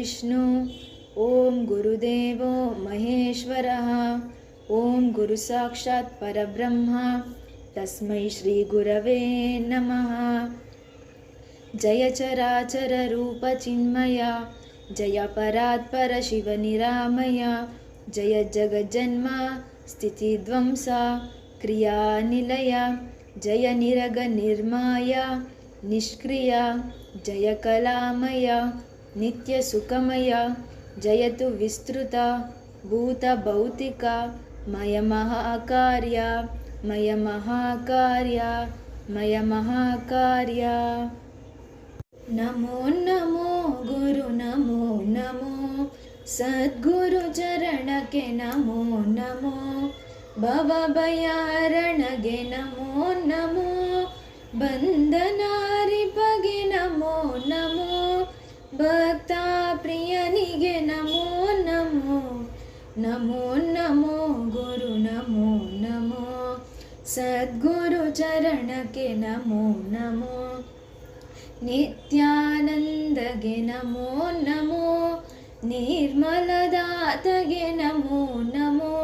गुरुर्विष्णु ओम गुरुदेवो महेश्वरः ओम गुरुसाक्षात् परब्रह्म तस्मै श्री गुरवे नमः। जय चराचर रूप चिन्मय जय परात्पर शिव निरामय जय जगज्जन्म स्थितिध्वंस क्रिया निलय जय निरग निर्माय निष्क्रिय जय कलामय नित्य सुखमय जयतु विस्तृत भूत भौतिक मय महाकार्य मय महाकार्य मय महाकार्य। नमो नमो गुरु नमो नमो सद्गुरु चरण के नमो नमो भव भयारणगे नमो नमो बंदनारिपगे नमो नमो भक्ता प्रियनिगे नमो नमो नमो नमो गुरु नमो नमो सद्गुरु चरण के नमो नमो नित्यानंदगे नमो नमो निर्मलदातगे नमो नमो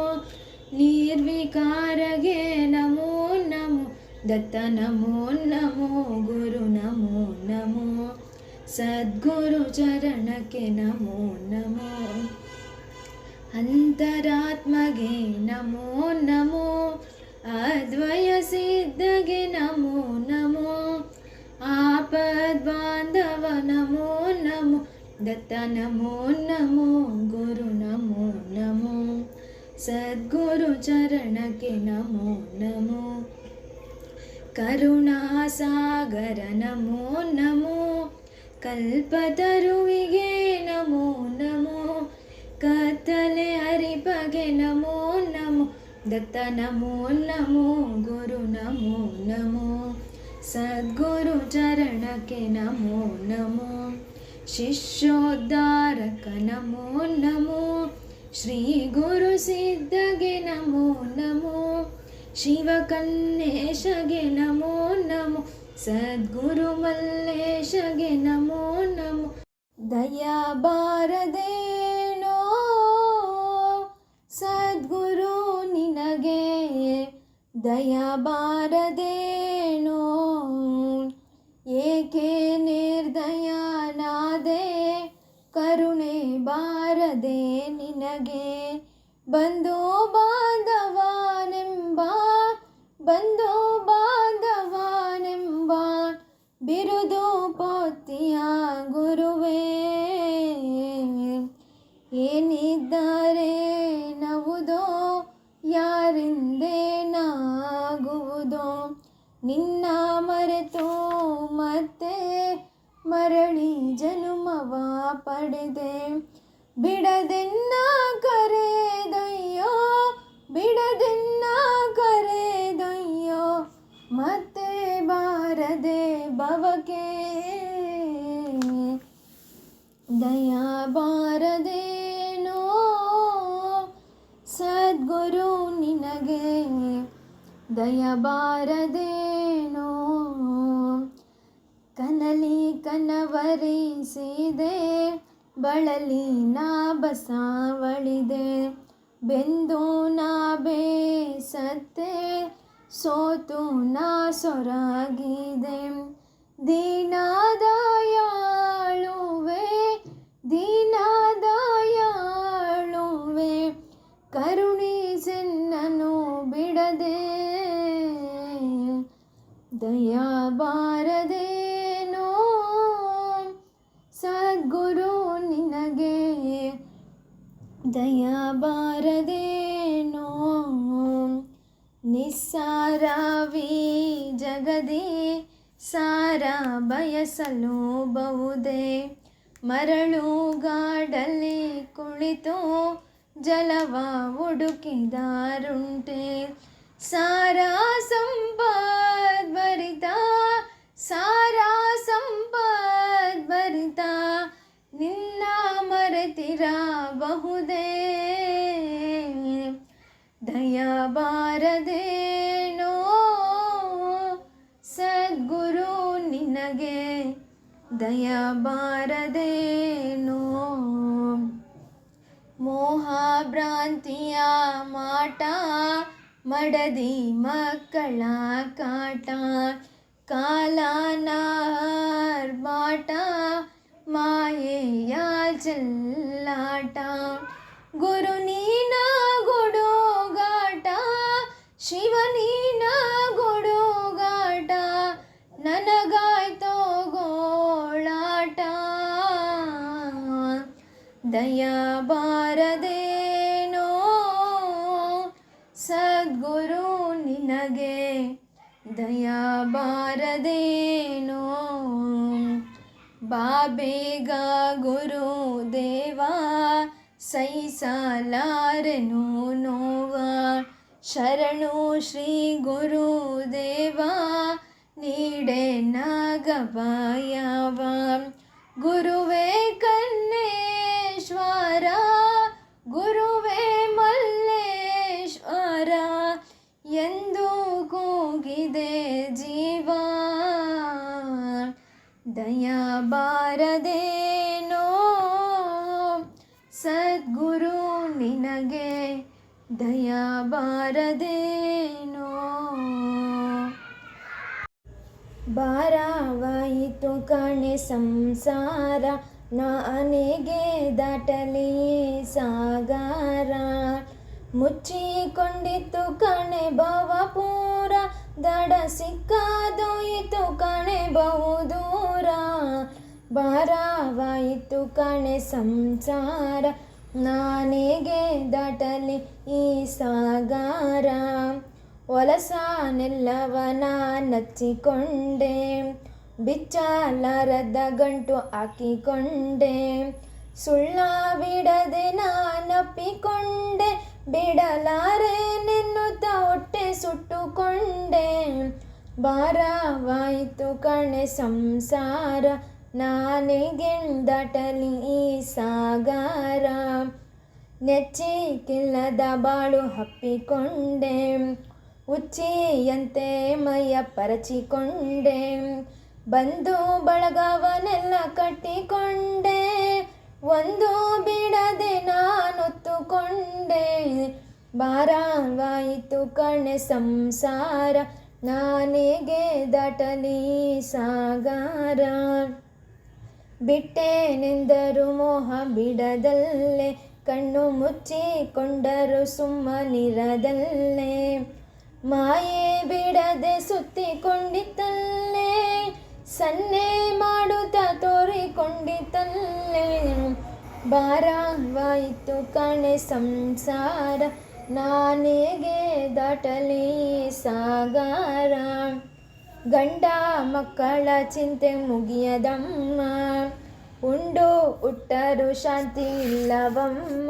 निर्विकारगे नमो नमो दत्त नमो नमो गुरु नमो नमो सद्गुरु चरण के नमो नमो अंतरात्मगे नमो नमो अद्वय सिद्धगे नमो नमो आपद्बांधव नमो नमो दत्त नमो नमो गुरु नमो नमो सद्गुरु चरण के नमो नमो करुणासागर नमो नमो कल्पतरुविगे नमो नमो कತ್ತಲೆ हरिपगे नमो नमो दत्त नमो नमो गुरु नमो नमो सद्गुरु चरण के नमो नमो शिष्योद्धारक नमो नमो श्री गुरु सिद्धगे नमो नमो शिवकन्नेशगे नमो नमो सद्गुरु मल्लेशगे नमो नमो दया बारदेनो सद्गुरु निनगे दया बारदेनो ಏಕೆ ನಿರ್ದಯನಾದೆ ಕರುಣೆ ಬಾರದೆ ನಿನಗೆ ಬಂಧು ಬಾಂಧವನೆಂಬ ಬಂಧು ಬಾಂಧವನೆಂಬ ಬಿರುದು ಪೊತ್ತಿಯ ಗುರುವೇ ಏನಿದ್ದರೆ ನವುದೋ ಯಾರಿಂದೇನಾಗುವುದೋ ನಿನ್ನ ಮರೆತು ಮತ್ತೆ ಮರಳಿ ಜನುಮವ ಪಡೆದೆ ಬಿಡದೆನ್ನ ಕರೆದೊಯ್ಯೋ ಬಿಡದೆನ್ನ ಕರೆದೊಯ್ಯೋ ಮತ್ತೆ ಬಾರದೆ ಭವಕ್ಕೆ ದಯಾ ಬಾರದೇನೋ ಸದ್ಗುರು ನಿನಗೆ ದಯ ಬಾರದೇನೋ ಕನಲಿ ಕನವರಿಸಿದೆ ಬಳಲಿ ನಾ ಬಸಾವಳಿದೆ ಬೆಂದು ನಾ ಬೇಸತ್ತೆ ಸೋತು ನಾ ಸೊರಗಿದೆ ದೀನದಯಾಳುವೆ ದೀನದಯಾಳುವೆ ಕರುಣಿಸೆನ್ನನು ಬಿಡದೆ ದಯಾ ಬಾರದೇನೋ ಸದ್ಗುರು ನಿನಗೆ ದಯಾ ಬಾರದೇನೋ ನಿಸ್ಸಾರವೀ ಜಗದಿ ಸಾರ ಬಯಸಲು ಬಹುದೇ ಮರಳುಗಾಡಲ್ಲಿ ಕುಳಿತು ಜಲವ ಹುಡುಕಿದಾರುಂಟೆ ಸಾರ ಸಂಪದ್ಭರಿತ ಸಾರ ಸಂಪದ್ಭರಿತ ನಿನ್ನ ಮರೆತಿರಬಹುದೇ ದಯಾ ಬಾರದೇನೋ ಸದ್ಗುರು ನಿನಗೆ ದಯ ಬಾರದೇನೋ. ಮೋಹ ಭ್ರಾಂತಿಯ ಮಾಟ, ಮಡದಿ ಮಕ್ಕಳ ಕಾಟ, ಕಾಲನಾರ್ಭಾಟ, ಮಾಯೆಯ ಚೆಲ್ಲಾಟ. ಗುರು ನೀನ ಗುಡುಗಾಟ, ಶಿವ ನೀನ ಗುಡುಗಾಟ, ನನಗಾಯ್ತೋ ಗೋಳಾಟ. ದಯ ಬಾರದೇನೋ ಸದ್ಗುರು ನಿನಗೆ, ದಯ ಬಾರದೇನೋ. ಬಾಬೇಗ ಗುರುದೇವ, ಸಹಿಸಲಾರೆನು ನೋವ. ಶರಣು ಶ್ರೀ ಗುರುದೇವ, ನೀಡೆ ನಾಗಭಯವ. ಗುರುವೇ ಕನ್ನೇಶ್ವರ, ಗುರುವೇ ಮಲ್ಲೇಶ್ವರ, ಎಂದು ಕೂಗಿದೆ ಜೀವ. ದಯ ಬಾರದೇನೋ ಸದ್ಗುರು ನಿನಗೆ, ದಯ ಬಾರದೇನೋ. ಭಾರವಾಯಿತು ಕಣೆ ಸಂಸಾರ, ನಾನೆಗೆ ದಾಟಲಿ ಸಾಗರ. ಮುಚ್ಚಿಕೊಂಡಿತ್ತು ಕಣೆ ಭವಪೂರ, ದಡ ಸಿಕ್ಕದೋಯಿತು ಕಣೆ ಬಹುದೂರ. ಭಾರವಾಯಿತು ಕಣೆ ಸಂಸಾರ, ನಾನೆಗೆ ದಾಟಲಿ ಈ ಸಾಗರ. ಹೊಲಸನೆಲ್ಲವನ ನಚ್ಚಿಕೊಂಡೆ, ಬಿಚ್ಚಲಾರದ ಗಂಟು ಹಾಕಿಕೊಂಡೆ. ಸುಳ್ಳಾವಿಡದೆ ನಾನಪ್ಪಿಕೊಂಡೆ, ಬಿಡಲಾರೆ ನೆನ್ನುತ್ತ ಹೊಟ್ಟೆ ಸುಟ್ಟುಕೊಂಡೆ. ಭಾರವಾಯಿತು ಕಣೆ ಸಂಸಾರ, ನಾನೆಗೆ ದಾಟಲಿ ಈ ಸಾಗರ. ನೆಚ್ಚಿಕಿಲ್ಲದ ಬಾಳು ಹಪ್ಪಿಕೊಂಡೆ, ಹುಚ್ಚಿಯಂತೆ ಮೈಯ ಪರಚಿಕೊಂಡೆ. ಬಂಧು ಬಳಗವನೆಲ್ಲ ಕಟ್ಟಿಕೊಂಡೆ, ಒಂದು ಬಿಡದೆ ನಾನೊತ್ತುಕೊಂಡೆ. ಭಾರವಾಯಿತು ಕಣೆ ಸಂಸಾರ, ನಾನೆಗೆ ದಾಟಲಿ ಸಾಗರ. ಬಿಟ್ಟೆನೆಂದರು ಮೋಹ ಬಿಡದಲ್ಲೇ, ಕಣ್ಣು ಮುಚ್ಚಿಕೊಂಡರು ಸುಮ್ಮನಿರದಲ್ಲೇ. ಮಾಯೆ ಬಿಡದೆ ಸುತ್ತಿಕೊಂಡಿತಲ್ಲೇ, ಸನ್ನೆ ಮಾಡುತ್ತಾ ತೋರಿಕೊಂಡಿತಲ್ಲೇ. ಭಾರವಾಯಿತು ಕಣೆ ಸಂಸಾರ, ನಾನೆಗೆ ದಾಟಲಿ ಸಾಗರ. ಗಂಡ ಮಕ್ಕಳ ಚಿಂತೆ ಮುಗಿಯದಮ್ಮ, ಉಂಡು ಉಟ್ಟರು ಶಾಂತಿ ಇಲ್ಲವಮ್ಮ.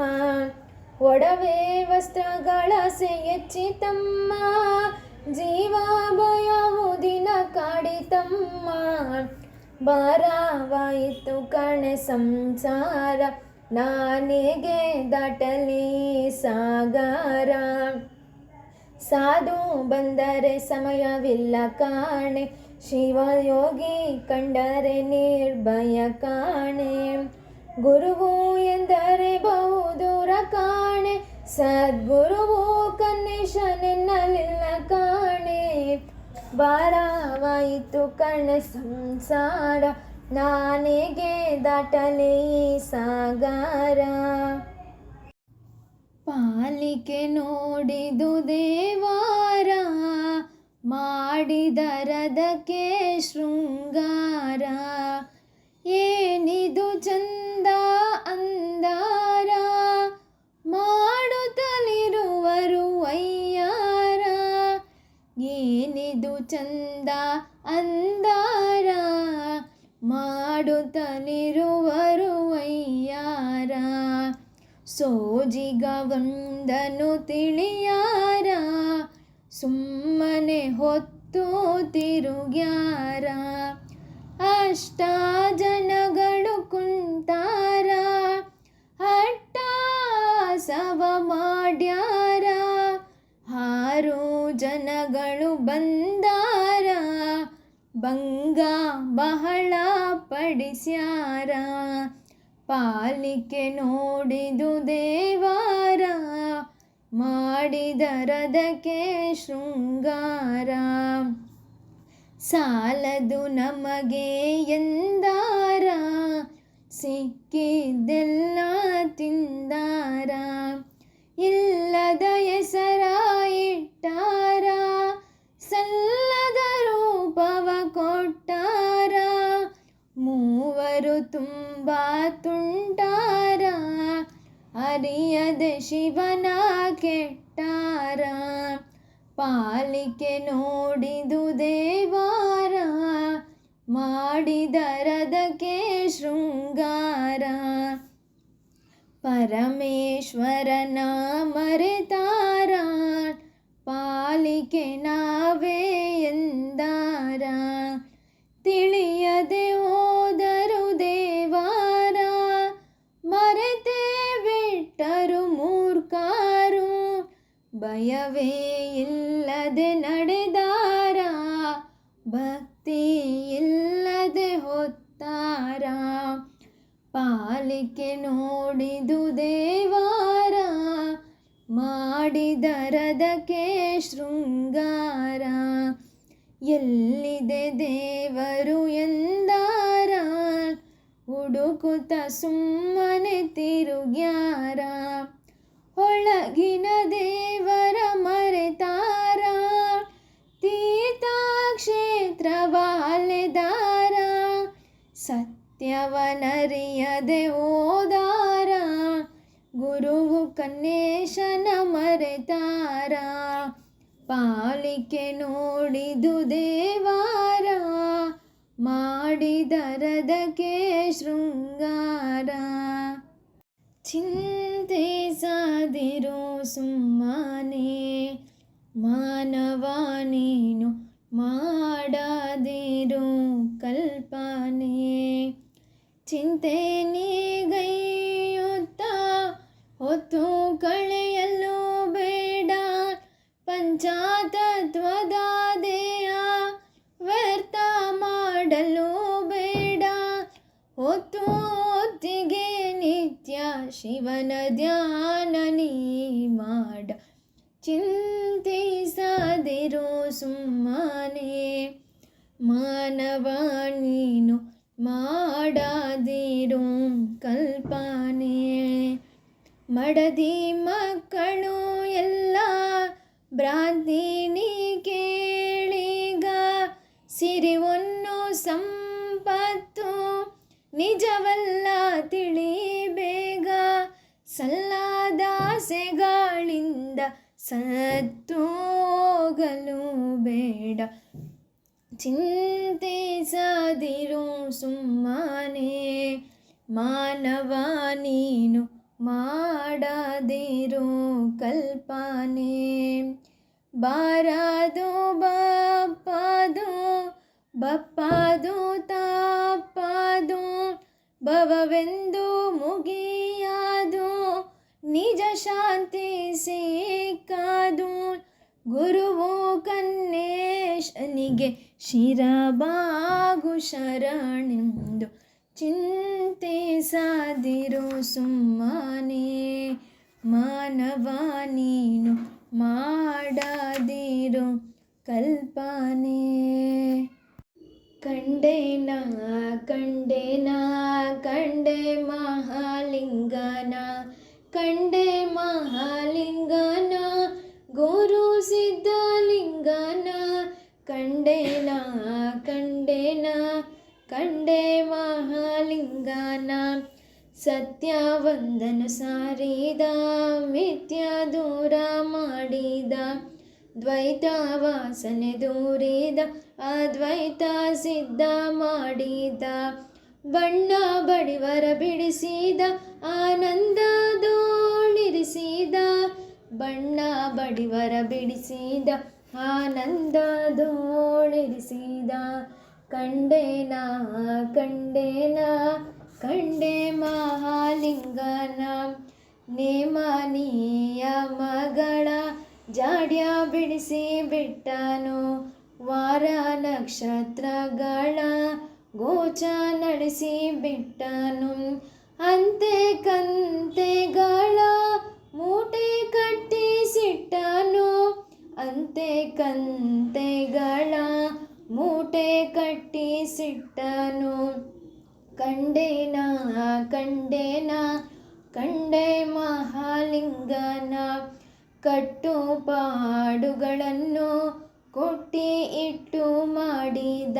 ಒಡವೆ ವಸ್ತ್ರಗಳ ಹೆಚ್ಚಿತಮ್ಮ, ಜೀವ ಭಯವು ದಿನ ಕಾಡಿತಮ್ಮ. ಭಾರವಾಯಿತು ಕಣೆ ಸಂಸಾರ, ನಾನೆಗೆ ದಾಟಲಿ ಸಾಗರ. ಸಾಧು ಬಂದರೆ ಸಮಯವಿಲ್ಲ ಕಾಣೆ, ಶಿವಯೋಗಿ ಕಂಡರೆ ನಿರ್ಭಯ ಕಾಣೆ. ಗುರುವು ಎಂದರೆ ಬಹುದೂರ ಕಾಣೆ, ಸದ್ಗುರುವು ಕನ್ನೇಶನೆನ್ನಲಿಲ್ಲ ಕಾಣೆ. ಭಾರವಾಯಿತು ಕಣೆ ಸಂಸಾರ, ನಾನೆಗೆ ದಾಟಲಿ ಸಾಗರ. ಪಾಲಿಕೆ ನೋಡಿದು ದೇವಾರ, ಮಾಡಿದರದಕ್ಕೆ ಶೃಂಗಾರ. ಏನಿದು ಚಂದ ಅಂದಾರ, ಮಾಡುತ್ತಲಿರುವರು ವಯ್ಯಾರ. ಏನಿದು ಚಂದ ಅಂದಾರ, ಮಾಡುತ್ತಲಿರುವರು ವಯ್ಯಾರ. ಸೋಜಿಗ ಒಂದನು ತಿಳಿಯಾರ, ಸುಮ್ಮನೆ ಹೊತ್ತು ತಿರುಗ್ಯಾರ. ಅಷ್ಟ ಜನಗಳು ಕುಂತಾರ, ಹಟ್ಟಾಸವ ಮಾಡ್ಯಾರ. 6 ಜನಗಳು ಬಂದಾರ, ಭಂಗ ಬಹಳ ಪಡಿಸ್ಯಾರ, ಪಾಲಿಕೆ ನೋಡಿದು ದೇವಾರ, ಮಾಡಿದರದಕ್ಕೆ ಶೃಂಗಾರ. ಸಾಲದು ನಮಗೆ ಎಂದಾರ, ಸಿಕ್ಕಿದ್ದೆಲ್ಲ ತಿಂದಾರ. ಇಲ್ಲದ ಹೆಸರ ಇಟ್ಟಾರ, ಸಲ್ಲದ ರೂಪವ ಕೊಟ್ಟಾರ. ಮೂವರು ತುಂಬ ತುಂಟಾರ, ಅರಿಯದೆ ಶಿವನ ಕೆಟ್ಟಾರ. ಪಾಲಿಕೆ ನೋಡಿದು ದೇವಾರ, ಮಾಡಿದರದಕ್ಕೆ ಶೃಂಗಾರ. ಪರಮೇಶ್ವರನ ಮರೆತಾರ, ಪಾಲಿಕೆ ನಾವೇ ಎಂದಾರ. ತಿಳಿಯದೆ ಹೋದರು ದೇವಾರ, ಮರೆತೇ ಬಿಟ್ಟರು ಮೂರ್ಖರು. ಭಯವೇ ಇಲ್ಲದೆ ನಡೆದಾರ, ಭಕ್ತಿ ಇಲ್ಲದೆ ಹೊತ್ತಾರ. ಪಾಲಿಕೆ ನೋಡಿದು ದೇವಾರ, ಮಾಡಿದರದಕ್ಕೆ ಶೃಂಗಾರ. ಎಲ್ಲಿದೆ ದೇವರು ಎಂದಾರ, ಹುಡುಕುತ್ತ ಸುಮ್ಮನೆ ತಿರುಗ್ಯಾರ. ಒಳಗಿನ ದೇವರ ಮರೆತಾರ, ತೀರ್ಥಕ್ಷೇತ್ರವ ಅಲೆದಾರ. ಸತ್ಯವನರಿಯದೆ ಹೋದಾರ, ಗುರುವು ಕನ್ನೇಶನ ಮರೆತಾರ. ಪಾಲಿಕೆ ನೋಡಿದು ದೇವಾರ, ಮಾಡಿದರದಕ್ಕೆ ಶೃಂಗಾರ. ಚಿಂತಿಸದಿರು ಸುಮ್ಮನೆ, ಮಾನವ ನೀನು ಮಾಡದಿರು ಕಲ್ಪನೆ. ಚಿಂತೆ ನೀಗೈಯುತ್ತ ಹೊತ್ತು ಕಳೆಯಲು ಬೇಡ, ಪಂಚತತ್ವದ ದೇಹ ವ್ಯರ್ಥ ಮಾಡಲು ಬೇಡ. ಹೊತ್ತು ಹೊತ್ತಿಗೆ ನಿತ್ಯ ಶಿವನ ಧ್ಯಾನ ನೀ ಮಾಡ, ಚಿಂತಿಸದಿರು ಸುಮ್ಮನೆ. ಮಾನವ ನೀನು ಮಾಡದಿರು ಕಲ್ಪನೆ. ಮಡದಿ ಮಕ್ಕಳು ಎಲ್ಲ ಭ್ರಾಂತಿ ನೀ ಕೇಳಿಗ, ಸಿರಿವನ್ನು ಸಂಪತ್ತು ನಿಜವಲ್ಲ ತಿಳಿಬೇಗ. ಸಲ್ಲದಾಸೆಗಳಿಂದ ಸತ್ತು ಹೋಗಲು ಬೇಡ, ಚಿಂತಿಸದಿರು ಸುಮ್ಮನೆ. ಮಾನವ ನೀನು ಮಾಡದಿರು ಕಲ್ಪನೆ. ಬಾರದು ಬಪ್ಪದು, ಬಪ್ಪದು ತಪ್ಪದು, ಭವವೆಂದು ಮುಗಿಯದು, ನಿಜ ಶಾಂತಿ ಸಿಕ್ಕದು. ಗುರುವು ಕನ್ನೇಶನಿಗೆ ಶಿರಬಾಗು ಶರಣೆಂದು, ಚಿಂತಿಸದಿರು ಸುಮ್ಮನೆ. ಮಾನವ ನೀನು ಮಾಡದಿರು ಕಲ್ಪನೆ. ಕಂಡೇನ ಕಂಡೇನ ಕಂಡೆ ಮಹಾಲಿಂಗನ, ಕಂಡೆ ಮಹಾಲಿಂಗನ, ಗುರು ಸಿದ್ಧಲಿಂಗನ. ಕಂಡೇನ ಕಂಡೇನ ಕಂಡೆ ಮಹಾಲಿಂಗನ. ಸತ್ಯವಂದನ ಸಾರಿದ, ಮಿಥ್ಯ ದೂರ ಮಾಡಿದ, ದ್ವೈತ ವಾಸನೆ ದೂರಿದ, ಅದ್ವೈತ ಸಿದ್ಧ ಮಾಡಿದ. ಬಣ್ಣ ಬಡಿವರ ಬಿಡಿಸಿದ, ಆನಂದದೋಳಿರಿಸಿದ. ಬಣ್ಣ ಬಡಿವರ ಬಿಡಿಸಿದ, ಆನಂದದೋಳಿರಿಸಿದ. ಕಂಡೇನ ಕಂಡೇನ ಕಂಡೆ ಮಹಾಲಿಂಗನ. ನೇಮ ನಿಯಮಗಳ ಜಾಡ್ಯ ಬಿಡಿಸಿ ಬಿಟ್ಟನು, ವಾರ ನಕ್ಷತ್ರಗಳ ಗೋಚ ನಡೆಸಿ ಬಿಟ್ಟನು. ಅಂತೆ ಕಂತೆಗಳ ಮೂಟೆ ಕಟ್ಟಿಸಿಟ್ಟನು. ಅಂತೆ ಕಂತೆಗಳ ಮೂಟೆ ಕಟ್ಟಿಸಿಟ್ಟನು. ಕಂಡೇನ ಕಂಡೇನ ಕಂಡೆ ಮಹಾಲಿಂಗನ ಕಟ್ಟುಪಾಡುಗಳನ್ನು ಕೊಟ್ಟಿ ಇಟ್ಟು ಮಾಡಿದ.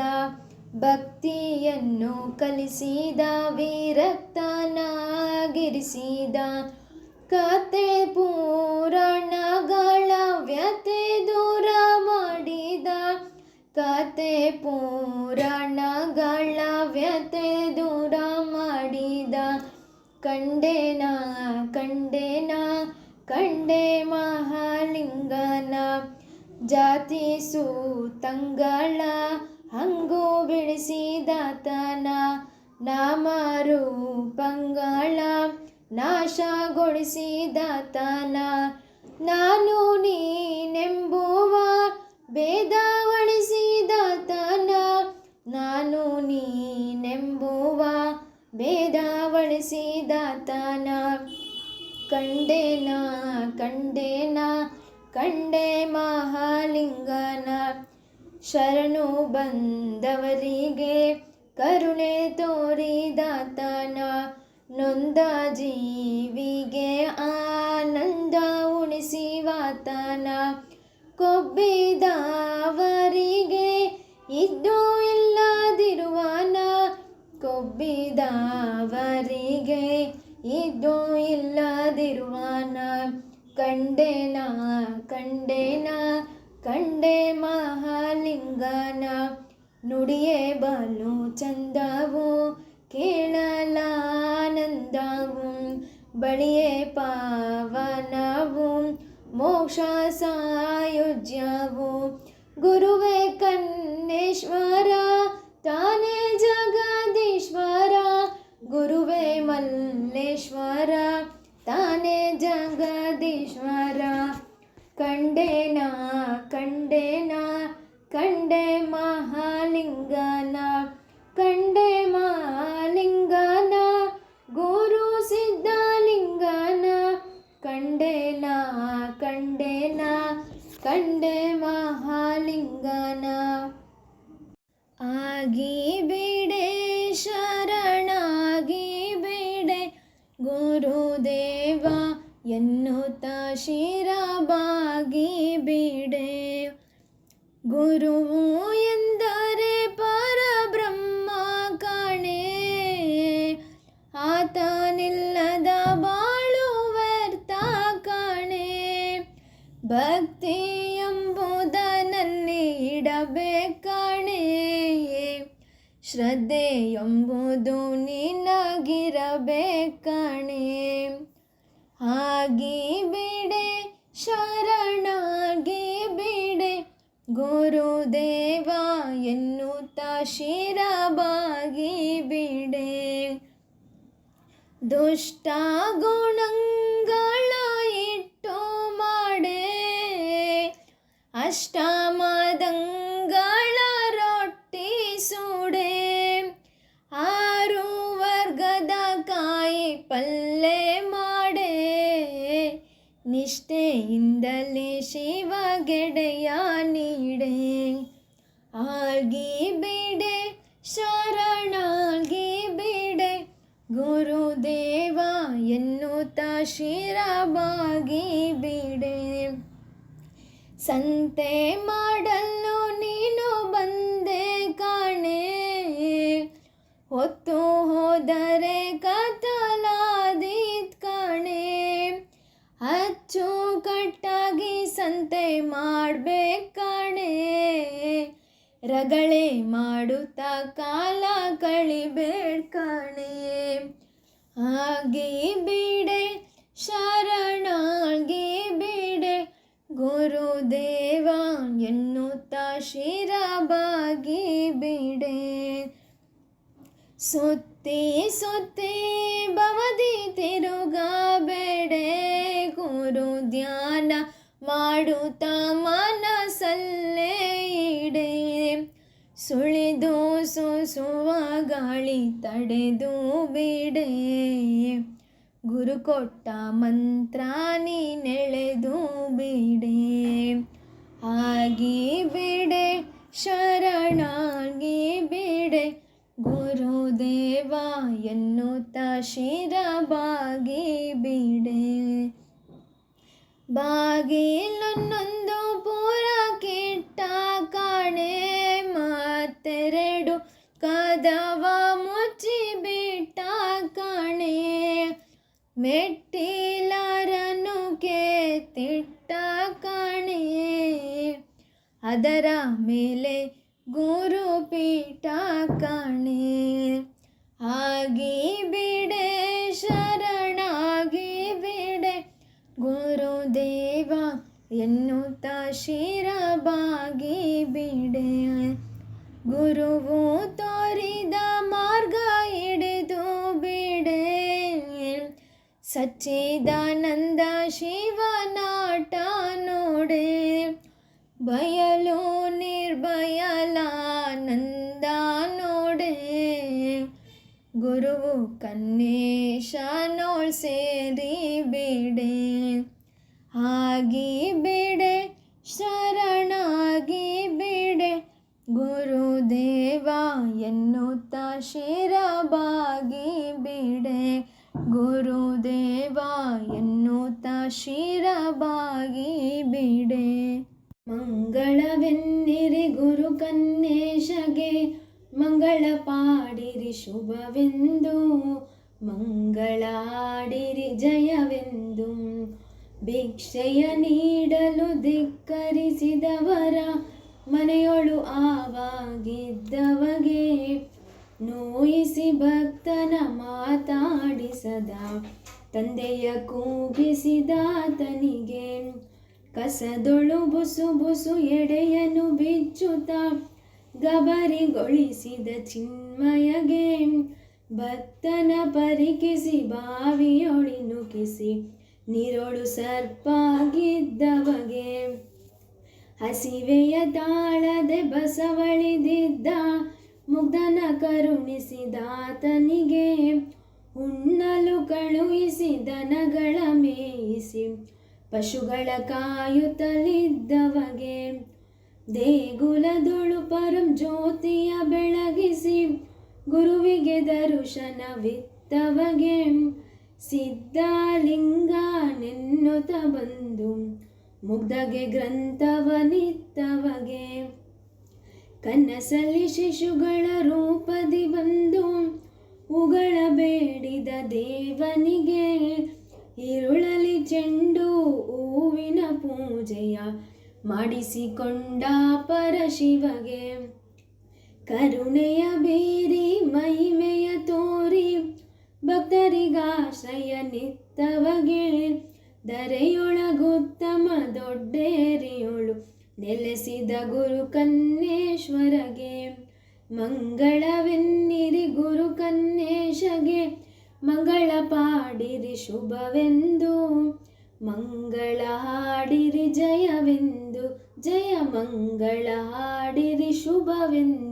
ಭಕ್ತಿಯನ್ನು ಕಲಿಸಿದ, ವಿರಕ್ತನಾಗಿರಿಸಿದ. ಕತೆ ಪುರಾಣಗಳ ವ್ಯಥೆ ದೂರ ಮಾಡಿದ. ಕತೆ ಪುರಾಣಗಳ ವ್ಯಥೆ ದೂರ ಮಾಡಿದ. ಕಂಡೇನ ಕಂಡೇನ ಕಂಡೆ ಮಹಾಲಿಂಗನ ಜಾತಿ ಸೂತಂಗಳ ಹಂಗು ಬಿಡಿಸಿದಾತನ. ನಾಮರೂಪಂಗಳ ನಾಶಗೊಳಿಸಿದಾತನ. ನಾನು ನೀನೆಂಬುವ ಭೇದವಳಿಸಿದಾತನ. ನಾನು ನೀನೆಂಬುವ ಭೇದವಳಿಸಿದಾತನ. ಕಂಡೇನ ಕಂಡೇನ ಕಂಡೆ ಮಹಾಲಿಂಗನ ಶರಣು ಬಂದವರಿಗೆ ಕರುಣೆ ತೋರಿದಾತನ. ನೊಂದ ಜೀವಿಗೆ ಆನಂದ ಉಣಿಸಿವಾತನ. ಕೊಬ್ಬಿದವರಿಗೆ ಇದ್ದು ಇಲ್ಲದಿರುವನ. ಕೊಬ್ಬಿದವರಿಗೆ ಇದ್ದು ಇಲ್ಲದಿರುವನ. ಕಂಡೇನ ಕಂಡೇನ ಕಂಡೆ ಮಹಾಲಿಂಗನ ನುಡಿಯೇ ಬಲು ಚಂದವು ಕೇಳಲಾನಂದವು. ಬಳಿಯೇ ಪಾವನವು ಮೋಕ್ಷ ಸಾಯುಜ್ಯವು. ಗುರುವೇ ಕನ್ನೇಶ್ವರ ತಾನೇ ಜಗದೀಶ್ವರ. ಗುರುವೇ ಮಲ್ಲೇಶ್ವರ ತಾನೇ ಜಗದೀಶ್ವರ. ಕಂಡೇನ ಕಂಡೇನ ಕಂಡೆ ಮಹಾಲಿಂಗನ. ಕಂಡೆ ಮಹಾಲಿಂಗನ ಗುರು ಸಿದ್ಧಲಿಂಗನ. ಕಂಡೇನ ಕಂಡೇನ ಕಂಡೆ ಮಹಾಲಿಂಗನ. ಆಗಿ ಬಿಡೆ ಶರಣಾಗಿ ಬಿಡೆ ಗುರುದೇವ ಎನ್ನುತ್ತ ಶಿರಬಾಗಿ ಬಿಡೆ. ಗುರುವು ಎಂದರೆ ಪರಬ್ರಹ್ಮ ಕಾಣೆ. ಆತನಿಲ್ಲದ ಬಾಳು ವ್ಯರ್ಥ ಕಾಣೆ. ಭಕ್ತಿ ಎಂಬುದನಲ್ಲಿ ಇಡಬೇಕಾಣೆ. ಶ್ರದ್ಧೆ ಎಂಬುದು ನಿನಗಿರಬೇಕಾಣೆ. ಆಗಿ ಬಿಡೆ ಶರಣಾಗಿ ಬಿಡೆ ಗುರುದೇವ ಎನ್ನುತ್ತ ಶಿರಬಾಗಿ ಬಿಡೆ. ದುಷ್ಟ ಗುಣಗಳ ಇಟ್ಟು ಮಾಡೆ. ಅಷ್ಟಮದಂಗಳ ರೊಟ್ಟಿ ಸುಡೆ. 6 ವರ್ಗದ ಕಾಯಿ ಪಲ್ಲೆ ಮಾಡೆ. ನಿಷ್ಠೆಯಿಂದಲೇ ಶಿವಗೆಡೆಯ ನೀಡೆ. ಆಗಿ ಬಿಡೆ ಶರಣಾಗಿ ಬಿಡೆ ಗುರುದೇವ ಎನ್ನುತ್ತ ಶಿರಬಾಗಿ ಬಿಡೆ. ಸಂತೆ ಮಾಡಲು ನೀನು ಬಂದೆ ಕಾಣೆ. ಹೊತ್ತು ಹೋದರೆ ಕತ್ತಲಾದೀತ್ ಕಾಣೆ. ಅಚ್ಚುಕಟ್ಟಾಗಿ ಸಂತೆ ಮಾಡಬೇಕಾಣೆ. ರಗಳೆ ಮಾಡುತ್ತಾ ಕಾಲ ಕಳಿಬೇಡ್ಕಾಣೆ. ಆಗಿ ಬಿಡೆ ಶರಣಾಗಿ ಬಿಡೆ ಗುರುದೇವ ಎನ್ನುತ್ತ ಶಿರಬಾಗಿ ಬಿಡೆ. ಸುತ್ತಿ ಸುತ್ತಿ ಭವದಿ ತಿರುಗಬೇಡೆ. ಗುರು ಧ್ಯಾನ ಮಾಡುತ್ತಾ ಮನಸಲ್ಲೇ ಇಡೆ. ಸುಳಿದು ಸೂಸುವ ಗಾಳಿ ತಡೆದು ಬಿಡೆ. ಗುರು ಕೊಟ್ಟ ಮಂತ್ರ ನೀನೆಳೆದು ಬಿಡೆ. ಆಗಿ ಬಿಡೆ ಶರಣಾಗಿ ಬಿಡೆ ಗುರುದೇವ ಎನ್ನುತ್ತಾ ಶಿರಬಾಗಿ ಬಿಡೆ. ಬಾಗಿಲನ್ನೊಂದು ಪೂರ ಕಿಟ್ಟ ಕಾಣೆ, ಮತ್ತೆರಡು ಕದವ ಮುಚ್ಚಿ ಬಿಟ್ಟ ಕಾಣೆ. ಮೆಟ್ಟಿಲಾರನ್ನು ಕೆತ್ತಿಟ್ಟ ಕಾಣೆ, ಅದರ ಮೇಲೆ ಗುರುಪೀಠ ಕಾಣೆ. ಆಗಿ ಬಿಡೆ ಶರಣಾಗಿ ಬಿಡೆ ಗುರುದೇವ ಎನ್ನುತ್ತಾ ಶಿರಬಾಗಿ ಬಿಡೆ. ಗುರುವು ತೋರಿದ ಮಾರ್ಗ ಹಿಡಿದು ಬಿಡೆ. ಸಚ್ಚಿದಾನಂದ ಶಿವನಾಟ ನೋಡೆ. ಬಯಲು ನಿರ್ಬಯಲಾನಂದ ನೋಡೆ. ಗುರುವು ಕನ್ನೇಶನೋಳ್ ಸೇರಿ ಬಿಡೆ. ಆಗಿ ಬಿಡೆ ಶರಣಾಗಿ ಬಿಡೆ ಗುರುದೇವ ಎನ್ನುತ್ತಾ ಶಿರಬಾಗಿ ಬಿಡೆ. ಗುರುದೇವ ಎನ್ನುತ್ತಾ ಶಿರಬಾಗಿ ಬಿಡೆ. ಮಂಗಳವೆನ್ನಿರಿ ಗುರು ಕನ್ನೇಶಗೆ, ಮಂಗಳ ಪಾಡಿರಿ ಶುಭವೆಂದು, ಮಂಗಳಾಡಿರಿ ಜಯವೆಂದು. ಭಿಕ್ಷೆಯ ನೀಡಲು ಧಿಕ್ಕರಿಸಿದವರ ಮನೆಯೊಳು ಆವಾಗಿದ್ದವಗೆ, ನೋಯಿಸಿ ಭಕ್ತನ ಮಾತಾಡಿಸದ ತಂದೆಯ ಕೂಗಿಸಿದಾತನಿಗೆ. ಕಸದೊಳು ಬುಸು ಬುಸು ಎಡೆಯನ್ನು ಬಿಚ್ಚುತ್ತ ಗಬರಿಗೊಳಿಸಿದ ಚಿನ್ಮಯಗೆ, ಭಕ್ತನ ಪರಿಕಿಸಿ ಬಾವಿಯೊಳಿನುಕಿಸಿ ನೀರೊಳು ಸರ್ಪಾಗಿದ್ದವಗೆ. ಹಸಿವೆಯ ತಾಳದೆ ಬಸವಳಿದಿದ್ದ ಮುಗ್ಧನ ಕರುಣಿಸಿದಾತನಿಗೆ, ಉಣ್ಣಲು ಕಳುಹಿಸಿ ದನಗಳ ಮೇಯಿಸಿ ಪಶುಗಳ ಕಾಯುತ್ತಲಿದ್ದವಗೆ. ದೇಗುಲದೊಳು ಪರಂ ಜ್ಯೋತಿಯ ಬೆಳಗಿಸಿ ಗುರುವಿಗೆ ದರ್ಶನವಿತ್ತವಗೆ. ಸಿದ್ಧಲಿಂಗ ನೆನ್ನುತ್ತ ಬಂದು ಮುಗ್ಧಗೆ ಗ್ರಂಥವನಿತ್ತವಗೆ. ಕನಸಲ್ಲಿ ಶಿಶುಗಳ ರೂಪದಿ ಬಂದು ಉಗಳ ಬೇಡಿದ ದೇವನಿಗೆ, ಇರುಳಲಿ ಚೆಂಡು ಹೂವಿನ ಪೂಜೆಯ ಮಾಡಿಸಿಕೊಂಡ ಪರಶಿವಗೆ. ಕರುಣೆಯ ಬೀರಿ ಮಹಿಮೆಯ ತೋರಿ ಭಕ್ತರಿಗಾಶ್ರಯ ನಿತ್ತವಗೆ. ಧರೆಯೊಳಗುತ್ತಮ ದೊಡ್ಡೇರಿಯೊಳು ನೆಲೆಸಿದ ಗುರು ಕನ್ನೇಶ್ವರಗೆ. ಮಂಗಳವೆನ್ನಿರಿ ಗುರು ಕನ್ನೇಶಗೆ, ಮಂಗಳ ಪಾಡಿರಿ ಶುಭವೆಂದು, ಮಂಗಳ ಹಾಡಿರಿ ಜಯವೆಂದು. ಜಯ ಮಂಗಳ ಹಾಡಿರಿ ಶುಭವೆಂದು.